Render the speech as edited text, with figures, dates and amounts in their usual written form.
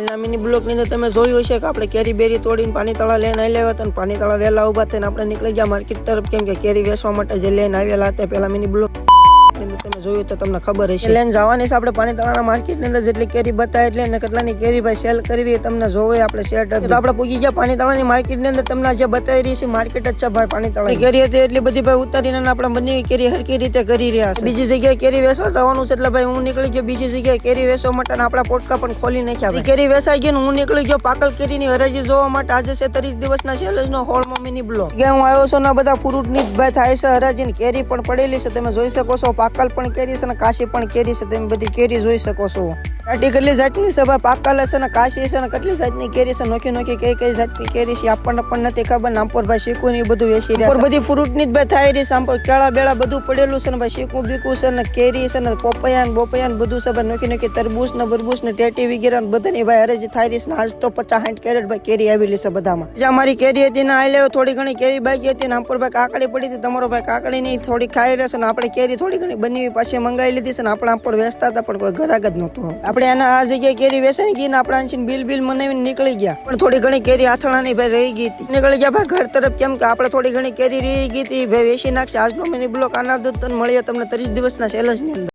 કાલના મિની બ્લોકની અંદર તમે જોયું હશે કે આપણે કેરી બેરી તોડીને પાણીતળા લઈને આવ્યા હતા અને પાણીતળા વહેલા ઉભા થઈને આપણે નીકળી ગયા માર્કેટ તરફ, કેમ કે કેરી વેચવા માટે જે લઈને આવેલા હતા પહેલા મિની બ્લોક તમે જોયું તો તમને ખબર હશે. લઈને જવાની છે આપણે પાણીતળાના માર્કેટની અંદર, જેટલી કેરી બતાવે એટલે ને કેટલાની કેરી ભાઈ સેલ કરવી તમને જોવે આપણે શેટ તો આપણે પૂગી ગયા પાણીતળાની માર્કેટની અંદર. તમને જે બતાવી રહી છે માર્કેટ જ છે ભાઈ પાણીતળા. કેરી હતી એટલી બધી ભાઈ ઉતારીને આપણે બંને કેરી હરકી રીતે કરી રહ્યા છે. બીજી જગ્યાએ કેરી વેચવા જવાનું છે એટલે ભાઈ હું નીકળી ગયો બીજી જગ્યાએ કેરી વેચવા માટે, આપણા પોટકા પણ ખોલી નાખ્યા. કેરી વેચાઈ ગઈ, હું નીકળી ગયો પાકલ કેરીની હરાજી જોવા માટે. આજે છે 30 દિવસના ચેલેન્જનો હોળમાં મિની બ્લોક. હું આવ્યો છું ને બધા ફ્રૂટની ભાઈ થાય છે હરાજી, કેરી પણ પડેલી છે તમે જોઈ શકો છો. પાકલ પણ કેરી છે ને કાશી પણ કેરી છે, તમે બધી કેરી જોઈ શકો છો. કેટલી જાતની છે ભાઈ, પાકલ છે ને કાશી છે ને કેટલી જાતની કેરી છે, નોખી નોખી કઈ જાતની કેરી છે આપણને પણ નથી ખબર. નામપર ભાઈ શીખું ને બધું વેચી રહ્યા છે. બધી ફ્રૂટ ની જ ભાઈ થાય રહી છે. આમ પર કેળા બેળા બધું પડેલું છે ને ભાઈ, શીખું બીકું છે ને કેરી છે ને પોપૈયા બોપૈયા બધું છે ભાઈ, નોખી નોખી તરબૂચ ને બરબૂચ ને ટેટી વગેરે બધાની ભાઈ હરેજી થાય રહી છે. આજ તો 50-60 કેરેટ ભાઈ કેરી આવેલી છે બધામાં. જ્યાં મારી કેરી હતી ને આ લેવો થોડી ઘણી કેરી બાકી હતી ને આમ પર ભાઈ કાકડી પડી હતી. તમારો ભાઈ કાકડી ની થોડી ખાઈ રહેશે ને આપણે કેરી થોડી ઘણી બની પાછી મંગાવી લીધી છે ને આપણે આમ પર વેચતા હતા પણ કોઈ ઘરાક જ નહોતું. આપણે એના આ જગ્યાએ કેરી વેચાઈ ગઈ ને આપણે આંચીને બિલ મનાવીને નીકળી ગયા, પણ થોડી ઘણી કેરી આથણાની ભાઈ રહી ગઈ હતી. નીકળી ગયા ભાઈ ઘર તરફ, કેમ કે આપણે થોડી ઘણી કેરી રહી ગઈ હતી ભાઈ વેચી નાખશે. આજનો મિની બ્લોક આના મળીએ તમને 30 દિવસના ચેલેન્જ ની અંદર.